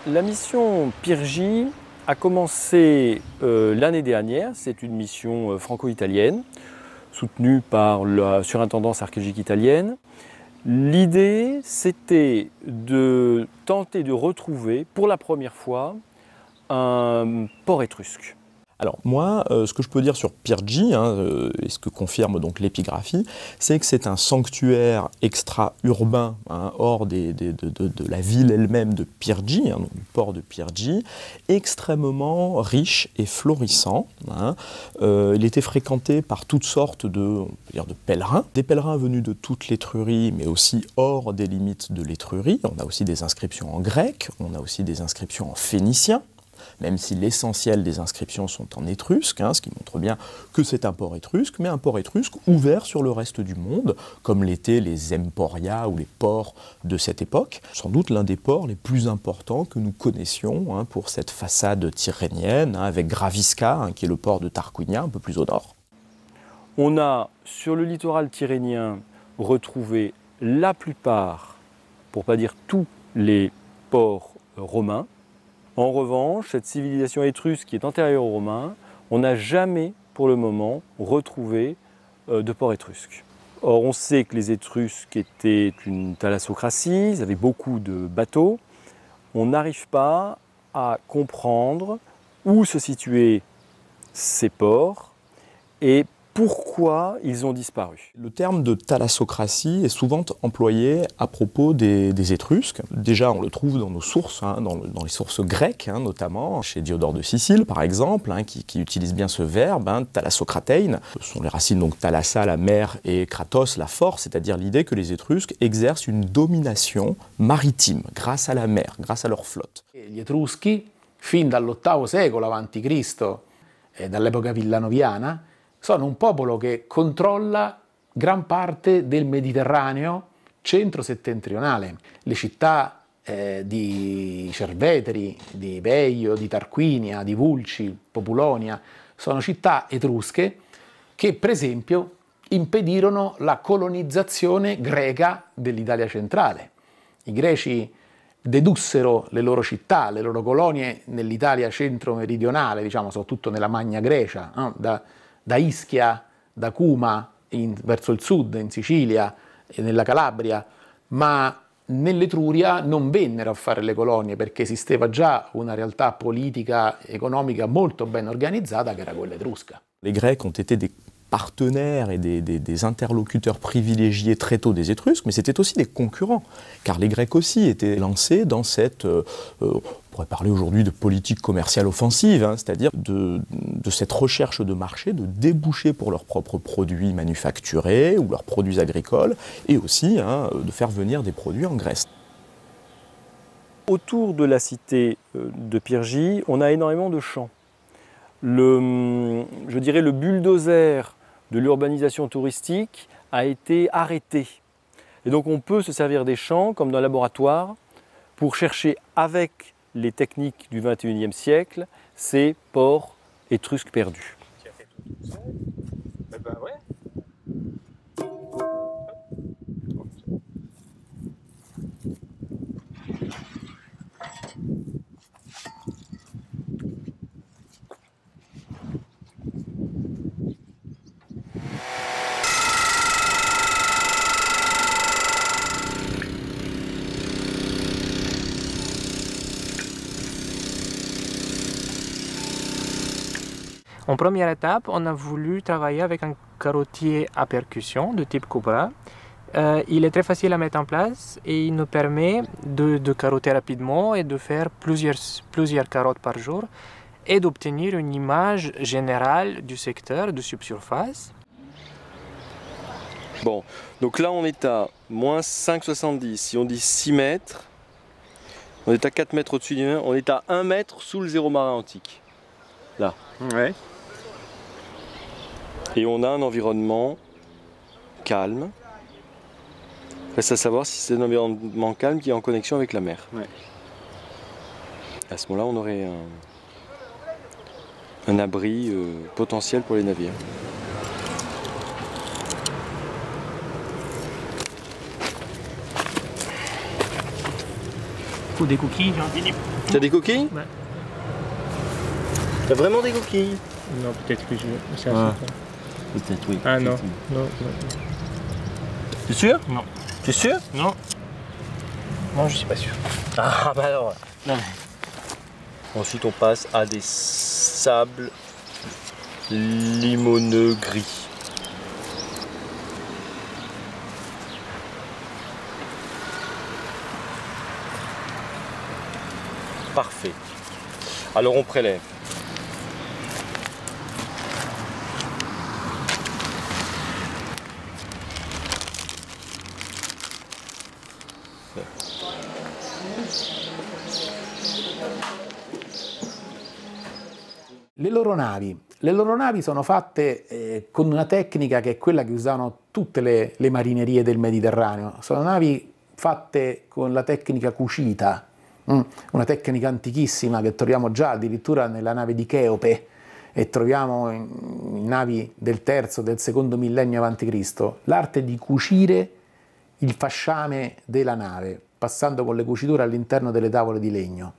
La mission Pirgi a commencé l'année dernière. C'est une mission franco-italienne soutenue par la surintendance archéologique italienne. L'idée, c'était de tenter de retrouver pour la première fois un port étrusque. Alors moi, ce que je peux dire sur Pirgi, et ce que confirme donc l'épigraphie, c'est que c'est un sanctuaire extra-urbain, hors de la ville elle-même de Pirgi, donc du port de Pirgi, extrêmement riche et florissant. Il était fréquenté par toutes sortes de pèlerins, des pèlerins venus de toute l'Étrurie, mais aussi hors des limites de l'Étrurie. On a aussi des inscriptions en grec, on a aussi des inscriptions en phénicien, même si l'essentiel des inscriptions sont en étrusque, ce qui montre bien que c'est un port étrusque, mais un port étrusque ouvert sur le reste du monde, comme l'étaient les emporia ou les ports de cette époque. Sans doute l'un des ports les plus importants que nous connaissions pour cette façade tyrrhénienne, avec Gravisca, qui est le port de Tarquinia, un peu plus au nord. On a, sur le littoral tyrrhénien, retrouvé la plupart, pour ne pas dire tous les ports romains. En revanche, cette civilisation étrusque qui est antérieure aux Romains, on n'a jamais, pour le moment, retrouvé de port étrusque. Or, on sait que les Étrusques étaient une thalassocratie, ils avaient beaucoup de bateaux. On n'arrive pas à comprendre où se situaient ces ports et pourquoi ils ont disparu. Le terme de thalassocratie est souvent employé à propos des Étrusques. Déjà, on le trouve dans nos sources, dans les sources grecques notamment, chez Diodore de Sicile par exemple, qui utilise bien ce verbe, thalassokratein. Ce sont les racines donc thalassa, la mer, et kratos, la force, c'est-à-dire l'idée que les Étrusques exercent une domination maritime grâce à la mer, grâce à leur flotte. Gli Etruschi, fin dall'VIII secolo a.C. e dall'epoca villanoviana, sono un popolo che controlla gran parte del Mediterraneo centro-settentrionale. Le città di Cerveteri, di Veio, di Tarquinia, di Vulci, Populonia, sono città etrusche che per esempio impedirono la colonizzazione greca dell'Italia centrale. I greci dedussero le loro città, le loro colonie nell'Italia centro-meridionale, diciamo soprattutto nella Magna Grecia, da Ischia, da Cuma verso il sud, in Sicilia e nella Calabria, ma nell'Etruria non vennero a fare le colonie perché esisteva già una realtà politica e economica molto ben organizzata che era quella etrusca. Les Grecs ont été des partenaires et des interlocuteurs privilégiés très tôt des Étrusques, mais c'était aussi des concurrents, car les Grecs aussi étaient lancés dans cette, on pourrait parler aujourd'hui de politique commerciale offensive, c'est-à-dire de cette recherche de marché, de déboucher pour leurs propres produits manufacturés ou leurs produits agricoles, et aussi de faire venir des produits en Grèce. Autour de la cité de Pirgi, on a énormément de champs. Je dirais le bulldozer de l'urbanisation touristique a été arrêté. Et donc on peut se servir des champs comme d'un laboratoire pour chercher avec les techniques du XXIe siècle ces ports étrusques perdus. Qui a fait tout seul? Ben ouais. En première étape, on a voulu travailler avec un carottier à percussion de type Cobra. Il est très facile à mettre en place et il nous permet de carotter rapidement et de faire plusieurs carottes par jour et d'obtenir une image générale du secteur de subsurface. Bon, donc là on est à moins 5,70. Si on dit 6 mètres, on est à 4 mètres au-dessus du mur, on est à 1 mètre sous le zéro marin antique. Là. Ouais. Et on a un environnement calme. Reste à savoir si c'est un environnement calme qui est en connexion avec la mer. Ouais. À ce moment-là, on aurait un abri potentiel pour les navires. Ou des coquilles, j'en ai. T'as des coquilles? Ouais. T'as vraiment des coquilles? Non, peut-être que je. C'est Ah. assez, quoi. Peut-être, oui. Ah non. Non. T'es sûr? Non. T'es sûr? Non. Non, je suis pas sûr. Ah bah alors. Non. Ensuite on passe à des sables limoneux gris. Parfait. Alors on prélève. Le loro navi sono fatte con una tecnica che è quella che usavano tutte le marinerie del Mediterraneo. Sono navi fatte con la tecnica cucita, una tecnica antichissima che troviamo già addirittura nella nave di Cheope e troviamo in navi del terzo, del secondo millennio a.C. l'arte di cucire il fasciame della nave, passando con le cuciture all'interno delle tavole di legno.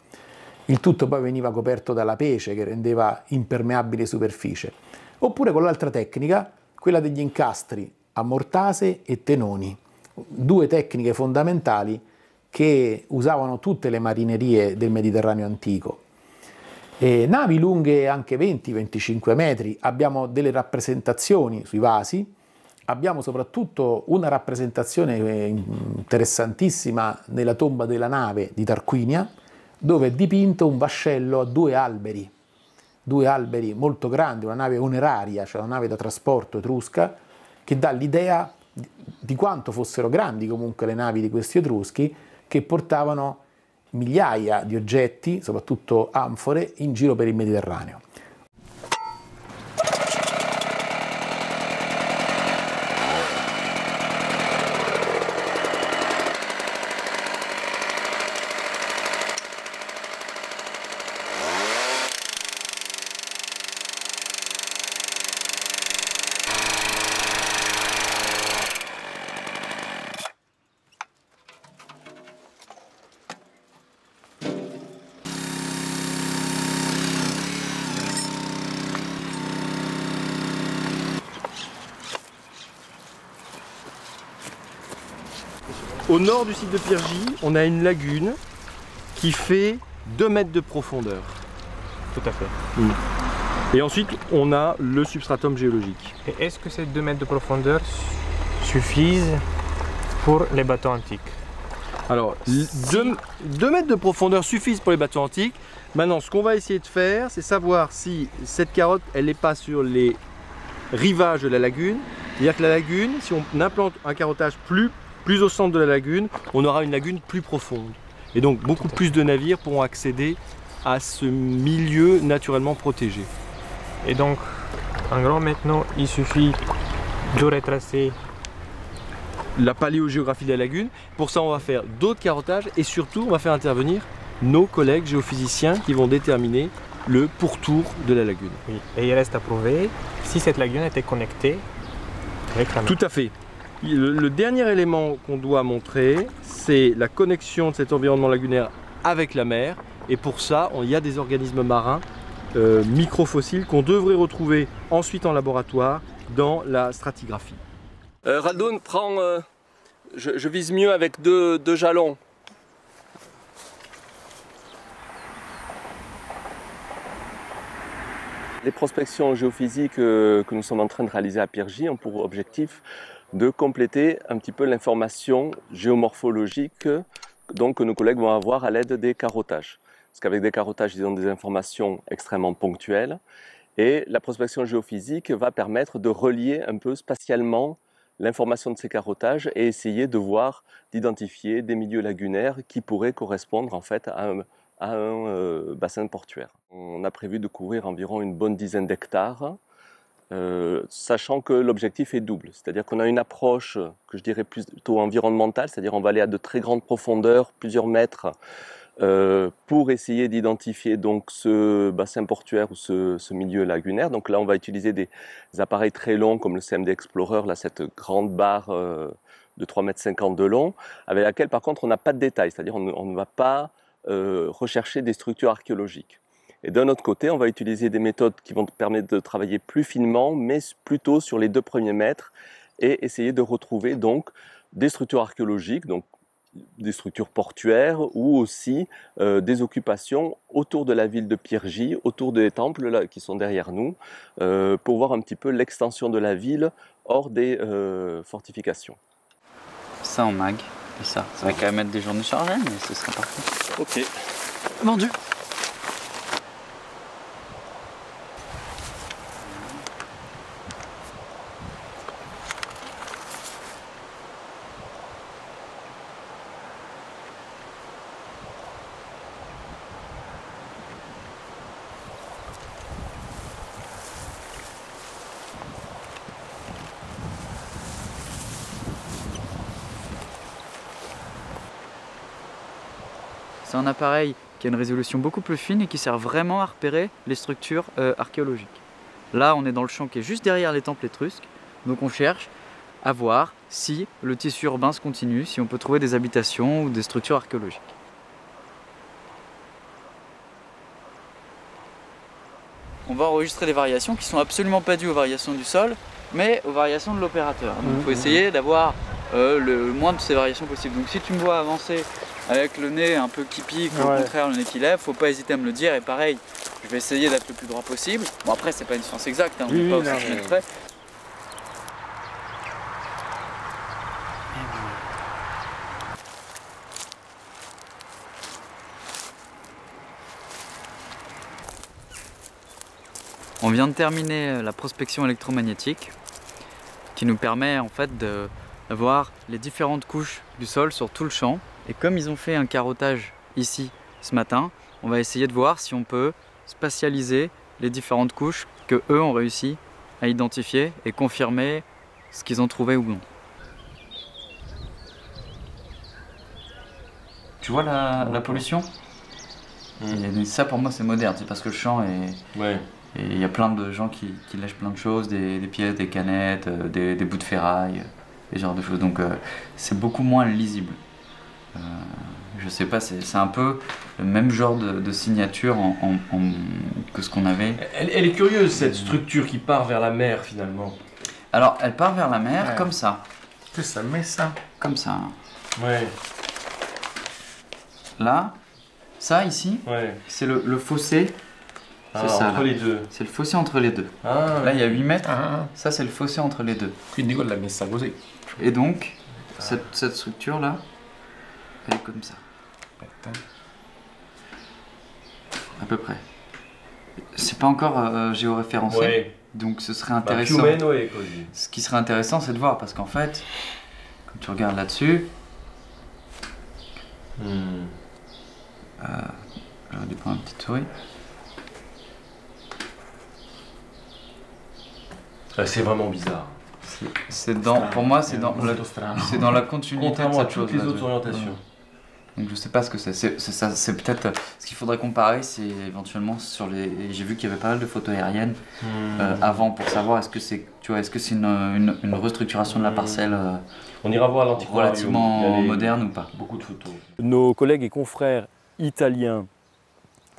Il tutto poi veniva coperto dalla pece che rendeva impermeabile superficie. Oppure con l'altra tecnica, quella degli incastri a mortase e tenoni, due tecniche fondamentali che usavano tutte le marinerie del Mediterraneo antico. Navi lunghe anche 20-25 metri, abbiamo delle rappresentazioni sui vasi, abbiamo soprattutto una rappresentazione interessantissima nella tomba della nave di Tarquinia, dove è dipinto un vascello a due alberi molto grandi, una nave oneraria, cioè una nave da trasporto etrusca, che dà l'idea di quanto fossero grandi comunque le navi di questi etruschi, che portavano migliaia di oggetti, soprattutto anfore, in giro per il Mediterraneo. Au nord du site de Pirgi, on a une lagune qui fait 2 mètres de profondeur. Tout à fait. Et ensuite, on a le substratum géologique. Et est-ce que ces 2 mètres de profondeur suffisent pour les bateaux antiques? Alors, 2 mètres de profondeur suffisent pour les bateaux antiques. Maintenant, ce qu'on va essayer de faire, c'est savoir si cette carotte, elle n'est pas sur les rivages de la lagune. C'est-à-dire que la lagune, si on implante un carottage plus au centre de la lagune, on aura une lagune plus profonde. Et donc, beaucoup plus de navires pourront accéder à ce milieu naturellement protégé. Et donc, en gros, maintenant, il suffit de retracer la paléogéographie de la lagune. Pour ça, on va faire d'autres carottages et surtout, on va faire intervenir nos collègues géophysiciens qui vont déterminer le pourtour de la lagune. Oui. Et il reste à prouver si cette lagune était connectée avec la mer. Tout à fait. Le dernier élément qu'on doit montrer, c'est la connexion de cet environnement lagunaire avec la mer. Et pour ça, il y a des organismes marins microfossiles qu'on devrait retrouver ensuite en laboratoire dans la stratigraphie. Raldoun, prends, je vise mieux avec deux jalons. Les prospections géophysiques que nous sommes en train de réaliser à Pirgi ont pour objectif de compléter un petit peu l'information géomorphologique donc, que nos collègues vont avoir à l'aide des carottages. Parce qu'avec des carottages, ils ont des informations extrêmement ponctuelles et la prospection géophysique va permettre de relier un peu spatialement l'information de ces carottages et essayer de voir, d'identifier des milieux lagunaires qui pourraient correspondre en fait à un bassin portuaire. On a prévu de couvrir environ une bonne dizaine d'hectares, sachant que l'objectif est double. C'est-à-dire qu'on a une approche que je dirais plutôt environnementale, c'est-à-dire on va aller à de très grandes profondeurs, plusieurs mètres, pour essayer d'identifier donc ce bassin portuaire ou ce milieu lagunaire. Donc là, on va utiliser des appareils très longs comme le CMD Explorer, là, cette grande barre de 3,50 m de long, avec laquelle par contre on n'a pas de détails, c'est-à-dire on ne va pas rechercher des structures archéologiques. Et d'un autre côté, on va utiliser des méthodes qui vont permettre de travailler plus finement, mais plutôt sur les 2 premiers mètres, et essayer de retrouver donc des structures archéologiques, donc des structures portuaires ou aussi des occupations autour de la ville de Pyrgi, autour des temples là, qui sont derrière nous, pour voir un petit peu l'extension de la ville hors des fortifications. Ça en mag, et ça va quand même être des journées chargées, mais ce serait parfait. Ok. Vendu. C'est un appareil qui a une résolution beaucoup plus fine et qui sert vraiment à repérer les structures archéologiques. Là, on est dans le champ qui est juste derrière les temples étrusques, donc on cherche à voir si le tissu urbain se continue, si on peut trouver des habitations ou des structures archéologiques. On va enregistrer des variations qui sont absolument pas dues aux variations du sol, mais aux variations de l'opérateur. Donc il faut essayer d'avoir le moins de ces variations possibles. Donc si tu me vois avancer avec le nez un peu qui pique, ou au contraire le nez qui lève, faut pas hésiter à me le dire, et pareil, je vais essayer d'être le plus droit possible. Bon après c'est pas une science exacte, hein, on n'est pas au centimètre près. On vient de terminer la prospection électromagnétique qui nous permet en fait d'avoir les différentes couches du sol sur tout le champ. Et comme ils ont fait un carottage ici ce matin, on va essayer de voir si on peut spatialiser les différentes couches que eux ont réussi à identifier et confirmer ce qu'ils ont trouvé ou non. Tu vois la pollution ? Ça pour moi c'est moderne, c'est parce que le champ est... Ouais. Et il y a plein de gens qui lèchent plein de choses, des pièces, des canettes, des bouts de ferraille, des genres de choses. Donc c'est beaucoup moins lisible. Je sais pas, c'est un peu le même genre de signature que ce qu'on avait. Elle est curieuse cette structure qui part vers la mer finalement. Alors elle part vers la mer comme ça. Questa è messa Comme ça. Ouais. Là, ça ici, c'est le fossé. C'est ça, entre les deux. C'est le fossé entre les deux. Ah, là il y a 8 mètres, ça c'est le fossé entre les deux. Quindi quella è messa così. Et donc, cette structure là, elle est comme ça. Aspetta. À peu près. C'est pas encore géoréférencé, donc ce serait intéressant. Ce qui serait intéressant, c'est de voir, parce qu'en fait, quand tu regardes là-dessus, j'aurais dû prendre une petite souris. C'est vraiment bizarre. Pour moi, c'est dans la continuité de cette chose. Toutes les autres orientations. Donc je sais pas ce que c'est. C'est peut-être ce qu'il faudrait comparer, c'est éventuellement sur les. J'ai vu qu'il y avait pas mal de photos aériennes avant pour savoir est-ce que c'est, tu vois, est-ce que c'est une restructuration de la parcelle. On ira voir l'antiquarium. Relativement moderne ou pas. Beaucoup de photos. Nos collègues et confrères italiens,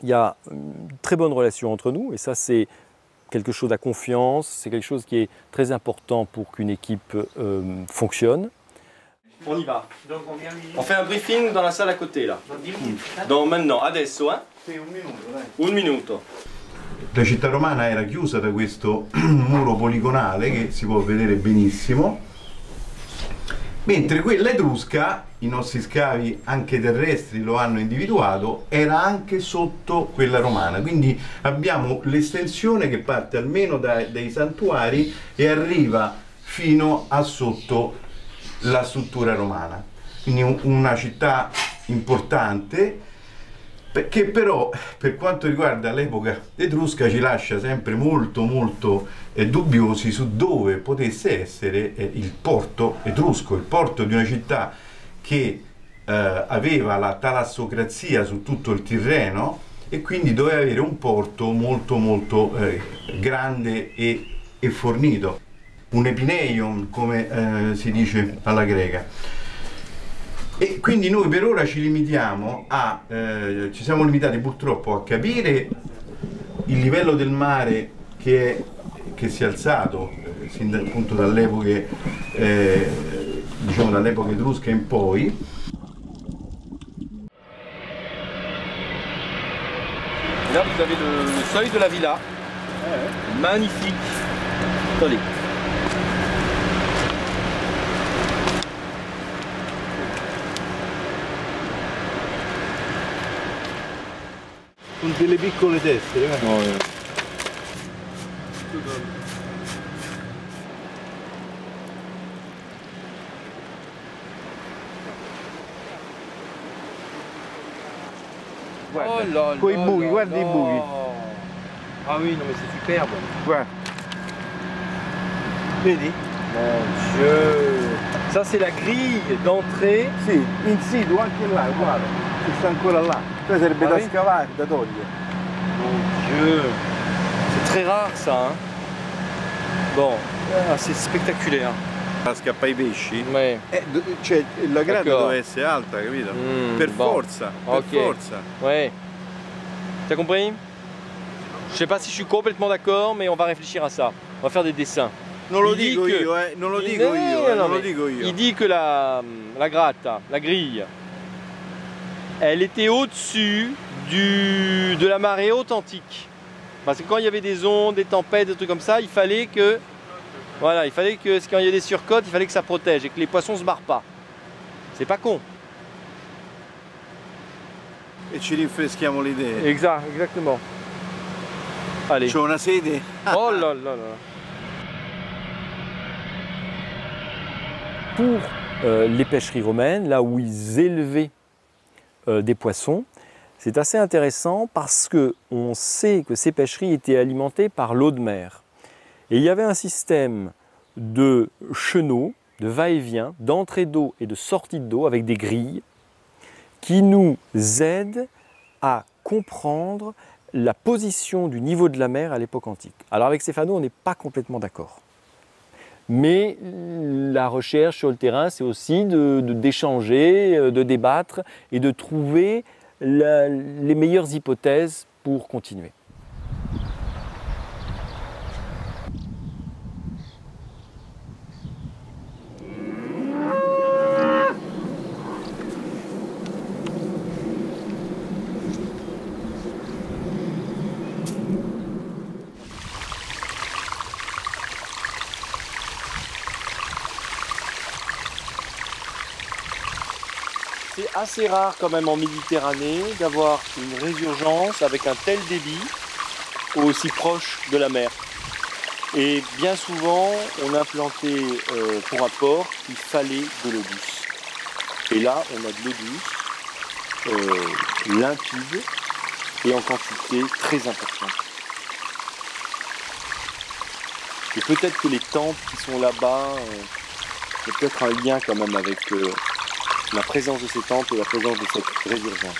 il y a une très bonne relation entre nous et ça c'est quelque chose à confiance, c'est quelque chose qui est très important pour qu'une équipe fonctionne. On y va. On fait un briefing dans la salle à côté là. Donc maintenant, adesso, hein? Un minuto. La città romana era chiusa da questo muro poligonale che si può vedere benissimo, mentre quella etrusca, i nostri scavi anche terrestri lo hanno individuato, era anche sotto quella romana, quindi abbiamo l'estensione che parte almeno dai santuari e arriva fino a sotto la struttura romana, quindi una città importante che però per quanto riguarda l'epoca etrusca ci lascia sempre molto dubbiosi su dove potesse essere il porto etrusco, il porto di una città che aveva la talassocrazia su tutto il Tirreno e quindi doveva avere un porto molto grande e fornito. Un epineion, come si dice alla greca. E quindi noi per ora ci limitiamo a, ci siamo limitati purtroppo a capire il livello del mare che si è alzato sin appunto dall'epoca diciamo dall'epoca etrusca in poi. Là vous avez le seuil de la villa, magnifique. Attendez. Con delle piccole teste, Oh là Coi là buchi, là guarda i là. buchi. Ah oui, non mais c'est superbe. Guarda. Vedi? Mon Dieu. Ça c'est la grille d'entrée. Sì, in situ anche là, guarda, che sta ancora là. Poi sarebbe Ah da oui? scavare, da togliere. Mon Dieu. C'est très rare ça. Hein. Bon, ah, c'est spectaculaire. A scappare i pesci? Ouais. Cioè, la grata D'accord. deve essere alta, capito? Mm, per bon. forza, per Ok. forza. Ouais. T'as compris? Je sais pas si je suis complètement d'accord, mais on va réfléchir à ça. On va faire des dessins. Non lo Il dit dico que- io, non lo Il- dico io, non, non lo mais dico io. Il dit que la gratte, la grille, elle était au-dessus de la marée haute antique. Parce que quand il y avait des ondes, des tempêtes, des trucs comme ça, il fallait que, voilà, quand il y a des surcotes, il fallait que ça protège et que les poissons se barrent pas. C'est pas con. E ci rinfreschiamo le idee. Exactement. Allez. C'ho una sede. Oh là là là. Pour les pêcheries romaines, là où ils élevaient des poissons, c'est assez intéressant parce qu'on sait que ces pêcheries étaient alimentées par l'eau de mer. Et il y avait un système de chenaux, de va-et-vient, d'entrée d'eau et de sortie d'eau avec des grilles qui nous aident à comprendre la position du niveau de la mer à l'époque antique. Alors avec Stefano, on n'est pas complètement d'accord. Mais la recherche sur le terrain, c'est aussi d'échanger, de débattre et de trouver les meilleures hypothèses pour continuer. C'est assez rare quand même en Méditerranée d'avoir une résurgence avec un tel débit aussi proche de la mer. Et bien souvent, on a planté pour un port, il fallait de l'eau douce. Et là, on a de l'eau douce, limpide et en quantité très importante. Et peut-être que les temples qui sont là-bas, il y a peut-être un lien quand même avec la présence de ces temples et la présence de cette résurgence.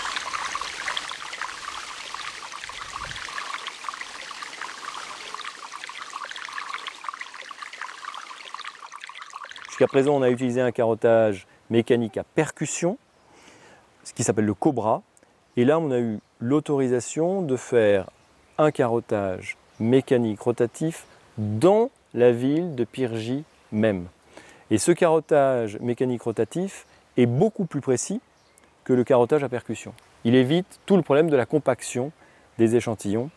Jusqu'à présent, on a utilisé un carottage mécanique à percussion, ce qui s'appelle le Cobra. Et là, on a eu l'autorisation de faire un carottage mécanique rotatif dans la ville de Pyrgi même. Et ce carottage mécanique rotatif est beaucoup plus précis que le carottage à percussion. Il évite tout le problème de la compaction des échantillons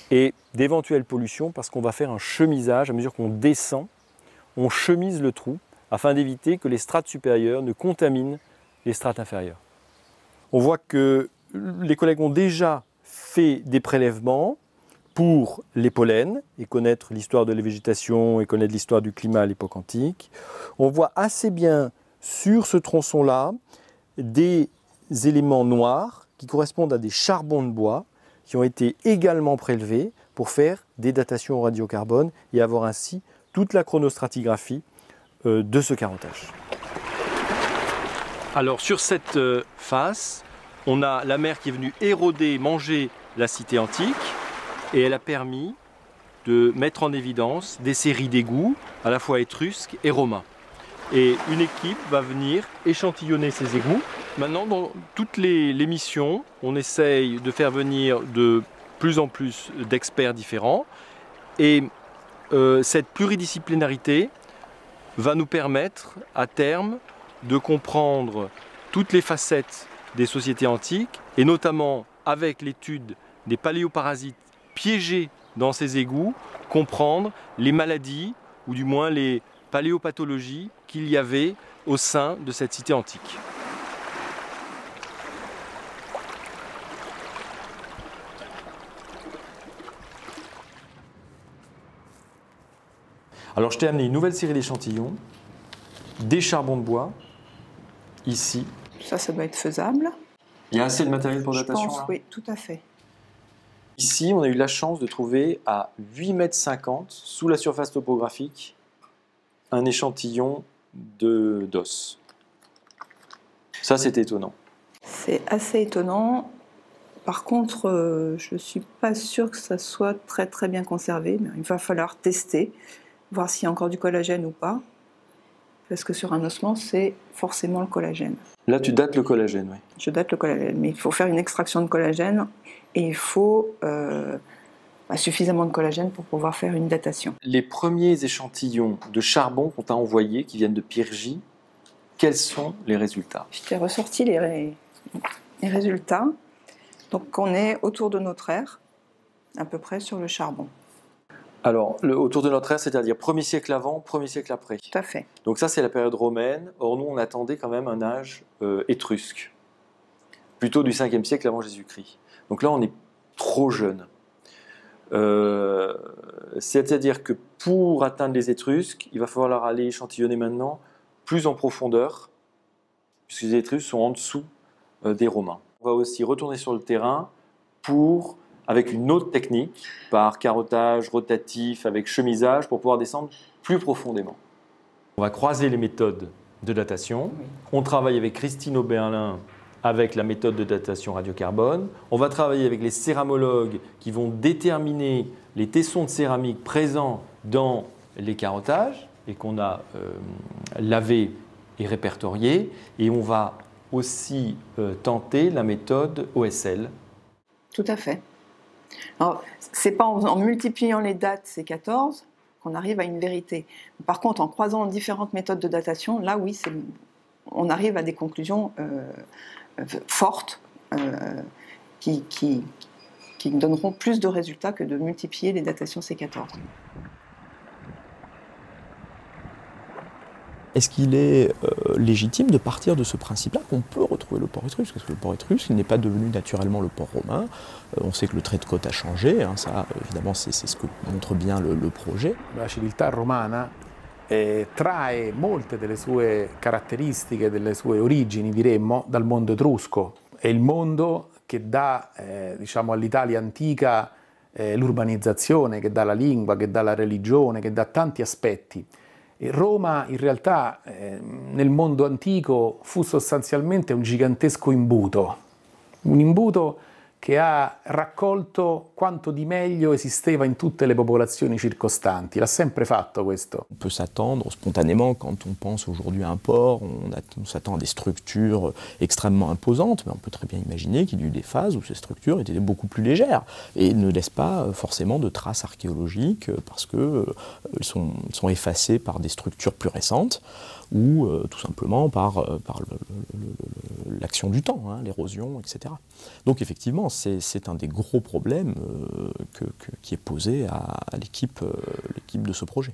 et d'éventuelles pollutions parce qu'on va faire un chemisage à mesure qu'on descend, on chemise le trou afin d'éviter que les strates supérieures ne contaminent les strates inférieures. On voit que les collègues ont déjà fait des prélèvements pour les pollens et connaître l'histoire de la végétation et connaître l'histoire du climat à l'époque antique. On voit assez bien sur ce tronçon-là des éléments noirs qui correspondent à des charbons de bois qui ont été également prélevés pour faire des datations au radiocarbone et avoir ainsi toute la chronostratigraphie de ce carottage. Alors sur cette face, on a la mer qui est venue éroder, manger la cité antique et elle a permis de mettre en évidence des séries d'égouts à la fois étrusques et romains. Et une équipe va venir échantillonner ces égouts. Maintenant, dans toutes les missions, on essaye de faire venir de plus en plus d'experts différents. Et cette pluridisciplinarité va nous permettre, à terme, de comprendre toutes les facettes des sociétés antiques, et notamment avec l'étude des paléoparasites piégés dans ces égouts, comprendre les maladies, ou du moins les paléopathologies qu'il y avait au sein de cette cité antique. Alors je t'ai amené une nouvelle série d'échantillons, des charbons de bois, ici. Ça doit être faisable. Il y a assez de matériel pour datation? Je pense, oui, tout à fait. Ici, on a eu la chance de trouver à 8,50 m sous la surface topographique un échantillon d'os. Ça, c'est étonnant. C'est assez étonnant. Par contre, je ne suis pas sûre que ça soit très très bien conservé. Il va falloir tester, voir s'il y a encore du collagène ou pas. Parce que sur un ossement, c'est forcément le collagène. Là, tu dates le collagène, oui. Je date le collagène, mais il faut faire une extraction de collagène et il faut suffisamment de collagène pour pouvoir faire une datation. Les premiers échantillons de charbon qu'on t'a envoyés, qui viennent de Pyrgi, quels sont les résultats? Je t'ai ressorti les résultats. Donc on est autour de notre ère, à peu près sur le charbon. Alors, autour de notre ère, c'est-à-dire 1er siècle avant, 1er siècle après. Tout à fait. Donc ça, c'est la période romaine. Or, nous, on attendait quand même un âge étrusque, plutôt du 5e siècle avant Jésus-Christ. Donc là, on est trop jeune. C'est-à-dire que pour atteindre les Étrusques, il va falloir aller échantillonner maintenant plus en profondeur, puisque les Étrusques sont en dessous des Romains. On va aussi retourner sur le terrain avec une autre technique, par carottage, rotatif, avec chemisage, pour pouvoir descendre plus profondément. On va croiser les méthodes de datation. On travaille avec Christine Oberlin avec la méthode de datation radiocarbone. On va travailler avec les céramologues qui vont déterminer les tessons de céramique présents dans les carottages et qu'on a lavés et répertoriés. Et on va aussi tenter la méthode OSL. Tout à fait. Alors, ce n'est pas en multipliant les dates C14 qu'on arrive à une vérité. Par contre, en croisant différentes méthodes de datation, là oui, on arrive à des conclusions fortes qui donneront plus de résultats que de multiplier les datations C14. Est-ce qu'il est légitime de partir de ce principe-là qu'on peut retrouver le port étrusque? Parce que le port étrusque n'est pas devenu naturellement le port romain. On sait que le trait de côte a changé, hein, ça évidemment c'est ce que montre bien le projet. La civiltà romana trae molte delle sue caratteristiche, delle sue origini, diremmo, dal mondo etrusco. È il mondo che dà diciamo, all'Italia antica l'urbanizzazione, che dà la lingua, che dà la religione, che dà tanti aspetti. E Roma in realtà nel mondo antico fu sostanzialmente un gigantesco imbuto, un imbuto che ha raccolto quanto di meglio esisteva in tutte le popolazioni circostanti. L'ha sempre fatto questo. On peut s'attendre spontanément, quand on pense aujourd'hui à un port, on s'attend à des structures extrêmement imposantes, mais on peut très bien imaginer qu'il y a eu des phases où ces structures étaient beaucoup plus légères et ne laissent pas forcément de traces archéologiques parce qu'elles sont effacées par des structures plus récentes ou tout simplement par l'action du temps, hein, l'érosion, etc. Donc effectivement, c'est un des gros problèmes qui est posé à l'équipe de ce projet.